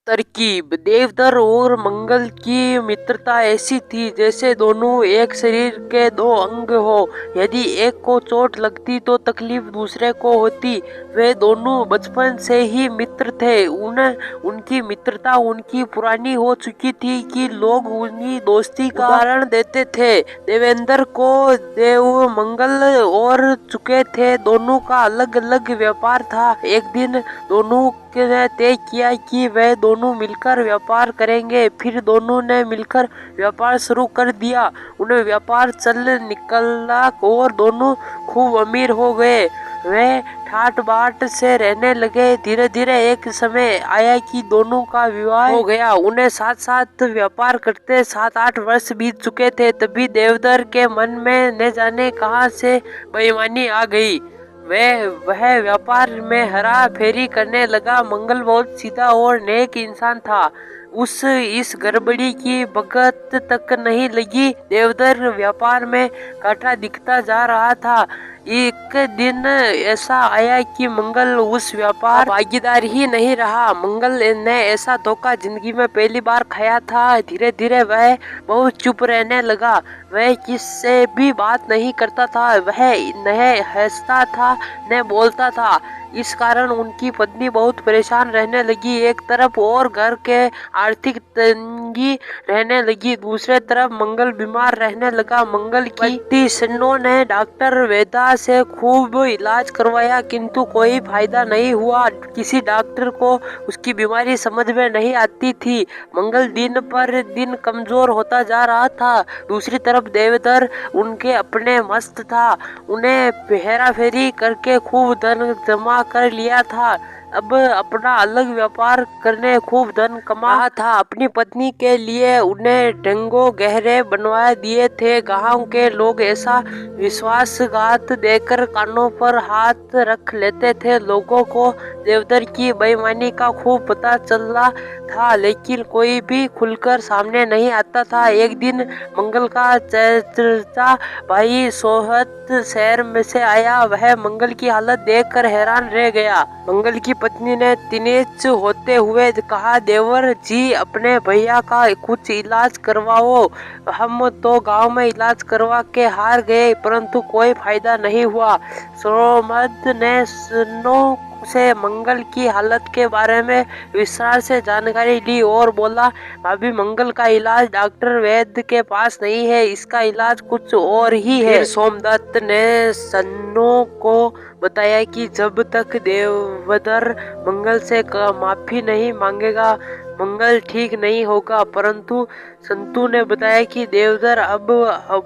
तरकीब। देवदर और मंगल की मित्रता ऐसी थी जैसे दोनों एक शरीर के दो अंग हो। यदि एक को चोट लगती तो तकलीफ दूसरे को होती। वे दोनों बचपन से ही मित्र थे। उनकी मित्रता उनकी पुरानी हो चुकी थी कि लोग उन्हीं दोस्ती का उदाहरण देते थे। देवेंद्र को देव मंगल और चुके थे। दोनों का अलग अलग व्यापार था। एक दिन दोनों ने तय किया कि वे दोनों मिलकर व्यापार करेंगे। फिर दोनों ने मिलकर व्यापार शुरू कर दिया। उन्हें व्यापार चल निकला और दोनों खूब अमीर हो गए। वे ठाट बाट से रहने लगे। धीरे धीरे एक समय आया कि दोनों का विवाह हो गया। उन्हें साथ साथ व्यापार करते 7-8 वर्ष बीत चुके थे। तभी देवदर के मन में न जाने कहां से बेईमानी आ गई। वह व्यापार में हरा फेरी करने लगा। मंगल बहुत सीधा और नेक इंसान था। इस गड़बड़ी की भगत तक नहीं लगी। देवदर व्यापार में घाटा दिखता जा रहा था। एक दिन ऐसा आया कि मंगल उस व्यापार भागीदार ही नहीं रहा। मंगल ने ऐसा धोखा जिंदगी में पहली बार खाया था। धीरे धीरे वह बहुत चुप रहने लगा। वह किससे भी बात नहीं करता था। वह न हंसता था न बोलता था। इस कारण उनकी पत्नी बहुत परेशान रहने लगी। एक तरफ और घर के आर्थिक तंगी रहने लगी, दूसरे तरफ मंगल बीमार रहने लगा। मंगल की पति सन्नो ने डॉक्टर वेदा से खूब इलाज करवाया किंतु कोई फायदा नहीं हुआ। किसी डॉक्टर को उसकी बीमारी समझ में नहीं आती थी। मंगल दिन पर दिन कमजोर होता जा रहा था। दूसरी तरफ देवदर उनके अपने मस्त था। उन्हें हेरा फेरी करके खूब धन जमा कर लिया था। अब अपना अलग व्यापार करने खूब धन कमा था। अपनी पत्नी के लिए उन्हें ढंगो गहरे बनवा दिए थे। गांव के लोग ऐसा विश्वासघात देकर कानों पर हाथ रख लेते थे। लोगों को देवदर की बेईमानी का खूब पता चला था लेकिन कोई भी खुलकर सामने नहीं आता था। एक दिन मंगल का चचा भाई सोहत शहर में से आया। वह मंगल की हालत देखकर हैरान रह गया। मंगल की पत्नी ने तिनेच होते हुए कहा, देवर जी अपने भैया का कुछ इलाज करवाओ। हम तो गांव में इलाज करवा के हार गए परंतु कोई फायदा नहीं हुआ। सोमद ने सन्नो से मंगल की हालत के बारे में विस्तार से जानकारी ली और बोला, भाभी मंगल का इलाज डॉक्टर वैद्य के पास नहीं है, इसका इलाज कुछ और ही है। फिर सोमदत्त ने सन्नो को बताया कि जब तक देवदर मंगल से माफी नहीं मांगेगा मंगल ठीक नहीं होगा। परंतु संतू ने बताया कि देवदर अब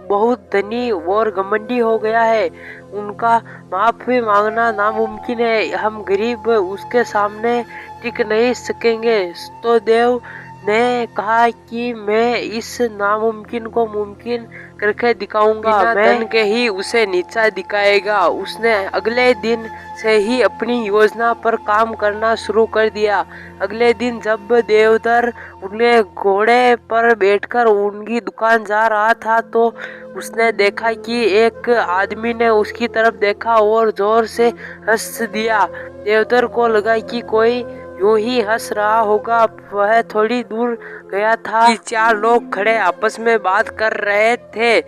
बहुत धनी और घमंडी हो गया है। उनका माफी मांगना नामुमकिन है। हम गरीब उसके सामने टिक नहीं सकेंगे। तो देव ने कहा कि मैं इस नामुमकिन को मुमकिन करके दिखाऊंगा। मैं धन के ही उसे नीचा दिखाएगा। उसने अगले दिन से ही अपनी योजना पर काम करना शुरू कर दिया। अगले दिन जब देवदर उन्हें घोड़े पर बैठकर उनकी दुकान जा रहा था तो उसने देखा कि एक आदमी ने उसकी तरफ देखा और जोर से हंस दिया। देवदर को लगा कि कोई यूं ही हंस रहा होगा। वह थोड़ी दूर गया था कि 4 लोग खड़े आपस में बात कर रहे थे।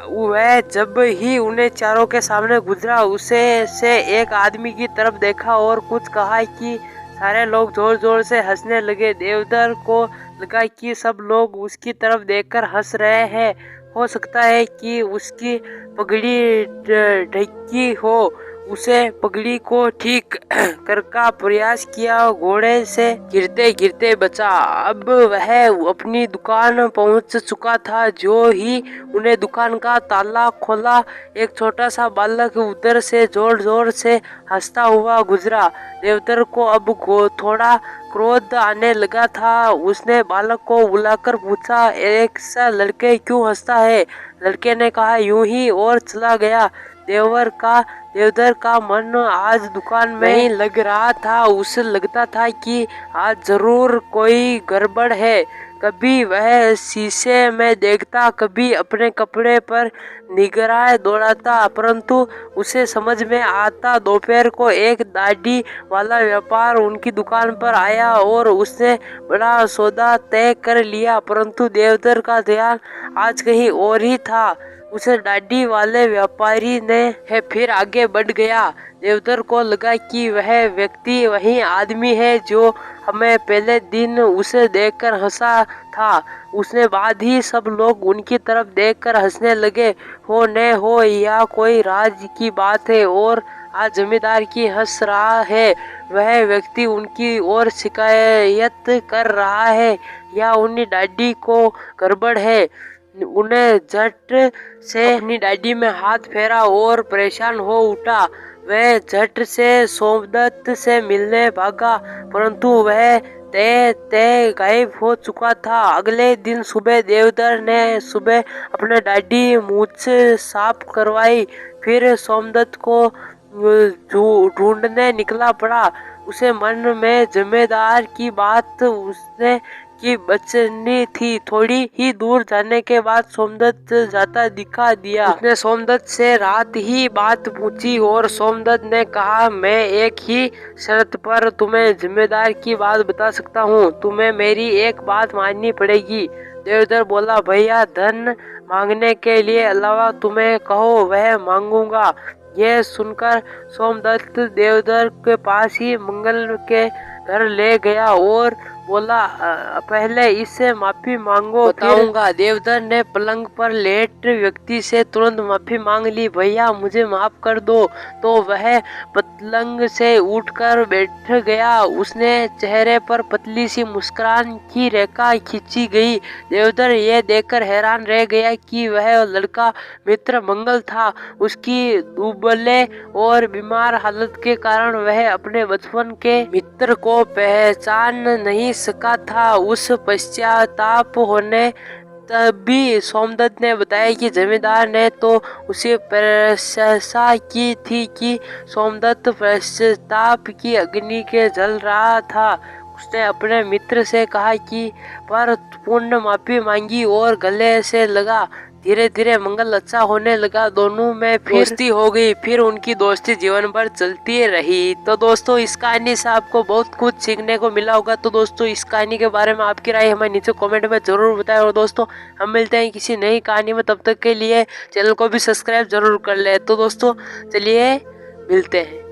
वह जब ही उन्हें चारों के सामने गुजरा उसे से एक आदमी की तरफ देखा और कुछ कहा कि सारे लोग जोर जोर से हंसने लगे। देवदर को लगा कि सब लोग उसकी तरफ देखकर हंस रहे हैं। हो सकता है कि उसकी पगड़ी ढकी हो। उसे पगड़ी को ठीक करका प्रयास किया। घोड़े से गिरते गिरते बचा। अब वह अपनी दुकान पहुंच चुका था। जो ही उन्हें दुकान का ताला खोला एक छोटा सा बालक उधर से जोर जोर से हंसता हुआ गुजरा। देवदर को अब थोड़ा क्रोध आने लगा था। उसने बालक को बुलाकर पूछा, एक सा लड़के क्यों हंसता है? लड़के ने कहा, यूं ही, और चला गया। देवदर का मन आज दुकान में ही लग रहा था। उसे लगता था कि आज जरूर कोई गड़बड़ है। कभी वह शीशे में देखता, कभी अपने कपड़े पर निगराह दौड़ाता, परंतु उसे समझ में आता। दोपहर को एक दाढ़ी वाला व्यापार उनकी दुकान पर आया और उसने बड़ा सौदा तय कर लिया, परंतु देवधर का ध्यान आज कहीं और ही था। उसे दाढ़ी वाले व्यापारी ने फिर आगे बढ़ गया। देवधर को लगा कि वह व्यक्ति वही आदमी है जो हमें पहले दिन उसे देखकर हंसा था। उसने बाद ही सब लोग उनकी तरफ देखकर हंसने लगे। हो न हो या कोई राज की बात है और आज जमींदार की हंस रहा है। वह व्यक्ति उनकी ओर शिकायत कर रहा है या उन्हीं दाढ़ी को गड़बड़ है। उन्हें झट से अपनी दाढ़ी में हाथ फेरा और परेशान हो उठा। वह झट से सोमदत्त से मिलने भागा, परंतु वह तय गायब हो चुका था। अगले दिन सुबह देवधर ने सुबह अपने दाढ़ी मूछ साफ करवाई, फिर सोमदत्त को ढूंढने निकला पड़ा। उसे मन में जमींदार की बात उसने की बचनी थी। थोड़ी ही दूर जाने के बाद सोमदत्त जाता दिखा दिया। उसने सोमदत्त से रात ही बात पूछी और सोमदत्त ने कहा, मैं एक ही शर्त पर तुम्हें जिम्मेदार की बात बता सकता हूँ, तुम्हें मेरी एक बात माननी पड़ेगी। देवधर बोला, भैया धन मांगने के लिए अलावा तुम्हें कहो वह मांगूंगा। यह सुनकर सोमदत्त देवधर के पास ही मंगल के घर ले गया और बोला, पहले इससे माफी मांगो, बताऊंगा। देवधर ने पलंग पर लेट व्यक्ति से तुरंत माफी मांग ली। भैया मुझे माफ कर दो। तो वह पलंग से उठकर बैठ गया। उसने चेहरे पर पतली सी मुस्कान की रेखा खींची गई। देवधर यह देखकर हैरान रह गया कि वह लड़का मित्र मंगल था। उसकी दुबले और बीमार हालत के कारण वह अपने बचपन के मित्र को पहचान नहीं सका था। उस पश्चाताप होने तभी सोमदत्त ने बताया कि जमींदार ने तो उसे प्रशंसा की थी कि सोमदत्त पश्चाताप की अग्नि के जल रहा था। उसने अपने मित्र से कहा कि पर पूर्ण माफी मांगी और गले से लगा। धीरे धीरे मंगल अच्छा होने लगा। दोनों में दोस्ती हो गई। फिर उनकी दोस्ती जीवन भर चलती रही। तो दोस्तों इस कहानी से आपको बहुत कुछ सीखने को मिला होगा। तो दोस्तों इस कहानी के बारे में आपकी राय हमें नीचे कमेंट में जरूर बताएं। और दोस्तों हम मिलते हैं किसी नई कहानी में, तब तक के लिए चैनल को भी सब्सक्राइब जरूर कर ले। तो दोस्तों चलिए मिलते हैं।